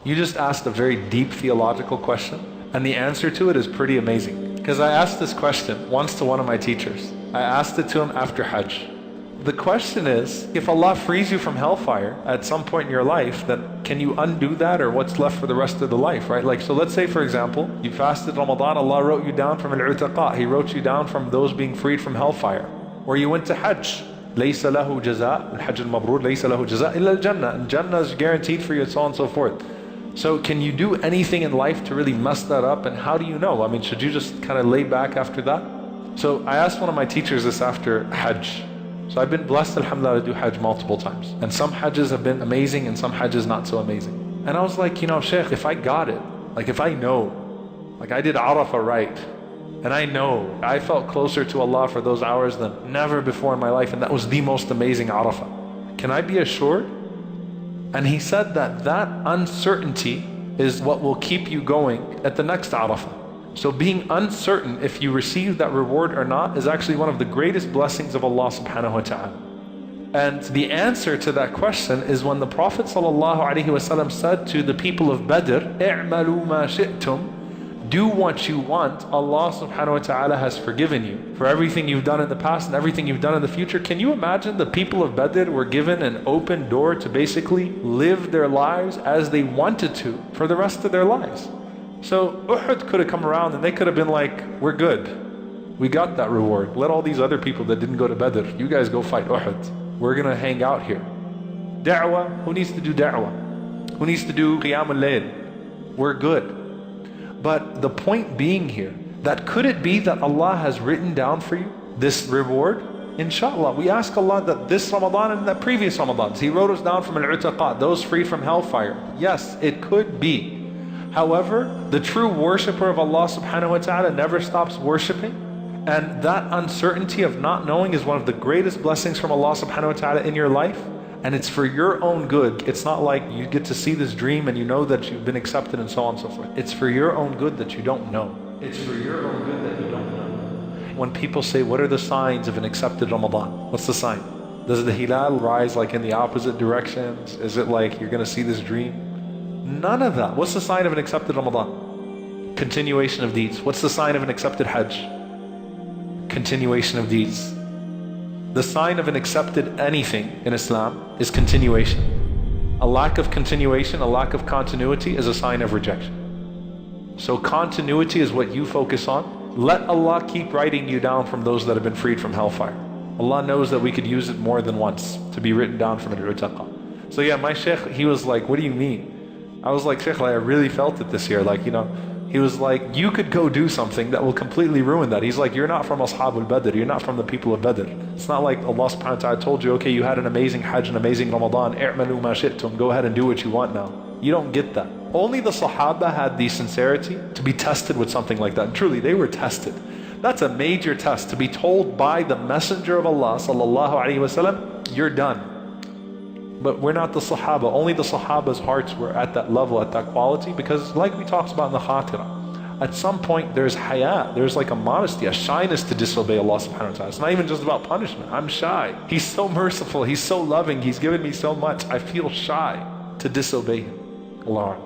You just asked a very deep theological question, and the answer to it is pretty amazing. Because I asked this question once to one of my teachers. I asked it to him after Hajj. The question is, if Allah frees you from hellfire at some point in your life, then can you undo that, or what's left for the rest of the life, right? Like, so let's say, for example, you fasted Ramadan, Allah wrote you down from al-'utaqa. He wrote you down from those being freed from hellfire. Or you went to Hajj. لَيْسَ لَهُ جَزَاء الْحَجْجُ الْمَبْرُورُ لَيْسَ لَهُ جَزَاء إِلَّا الْجَنَّةِ. And Jannah is guaranteed for you, and so on and so forth. So can you do anything in life to really mess that up? And how do you know? I mean, should you just kind of lay back after that? So I asked one of my teachers this after Hajj. So I've been blessed, alhamdulillah, to do Hajj multiple times. And some Hajjs have been amazing and some Hajjs not so amazing. And I was like, you know, Shaykh, if I got it, like if I know, like I did Arafah right, and I know I felt closer to Allah for those hours than never before in my life, and that was the most amazing Arafah. Can I be assured? And he said that that uncertainty is what will keep you going at the next Arafah. So being uncertain if you receive that reward or not is actually one of the greatest blessings of Allah subhanahu wa ta'ala. And the answer to that question is when the Prophet ﷺ said to the people of Badr, "I'malu ma shi'tum," do what you want, Allah subhanahu wa ta'ala has forgiven you for everything you've done in the past and everything you've done in the future. Can you imagine the people of Badr were given an open door to basically live their lives as they wanted to for the rest of their lives? So Uhud could have come around and they could have been like, we're good. We got that reward. Let all these other people that didn't go to Badr, you guys go fight Uhud. We're going to hang out here. Da'wah, who needs to do da'wah? Who needs to do qiyam al-layl? We're good. But the point being here, that could it be that Allah has written down for you this reward? Inshallah, we ask Allah that this Ramadan and the previous Ramadans, He wrote us down from al-'utaqa, those freed from hellfire. Yes, it could be. However, the true worshipper of Allah subhanahu wa ta'ala never stops worshiping. And that uncertainty of not knowing is one of the greatest blessings from Allah subhanahu wa ta'ala in your life. And it's for your own good. It's not like you get to see this dream and you know that you've been accepted and so on and so forth. It's for your own good that you don't know. It's for your own good that you don't know. When people say, what are the signs of an accepted Ramadan? What's the sign? Does the hilal rise like in the opposite directions? Is it like you're going to see this dream? None of that. What's the sign of an accepted Ramadan? Continuation of deeds. What's the sign of an accepted Hajj? Continuation of deeds. The sign of an accepted anything in Islam is continuation. A lack of continuation, a lack of continuity is a sign of rejection. So continuity is what you focus on. Let Allah keep writing you down from those that have been freed from hellfire. Allah knows that we could use it more than once to be written down from al-'utaqa. So yeah, my Shaykh, he was like, what do you mean? I was like, Shaykh, I really felt it this year. Like, you know, he was like, you could go do something that will completely ruin that. He's like, you're not from Ashabul Badr, you're not from the people of Badr. It's not like Allah subhanahu wa ta'ala told you, okay, you had an amazing Hajj, an amazing Ramadan, i'malu ma shi'tum, go ahead and do what you want now. You don't get that. Only the Sahaba had the sincerity to be tested with something like that. And truly, they were tested. That's a major test, to be told by the Messenger of Allah sallallahu alaihi wasallam, you're done. But we're not the Sahaba. Only the Sahaba's hearts were at that level, at that quality, because like we talked about in the Khatira, at some point there's haya, there's like a modesty, a shyness to disobey Allah subhanahu wa ta'ala. It's not even just about punishment. I'm shy. He's so merciful, He's so loving, He's given me so much. I feel shy to disobey Him. Allah.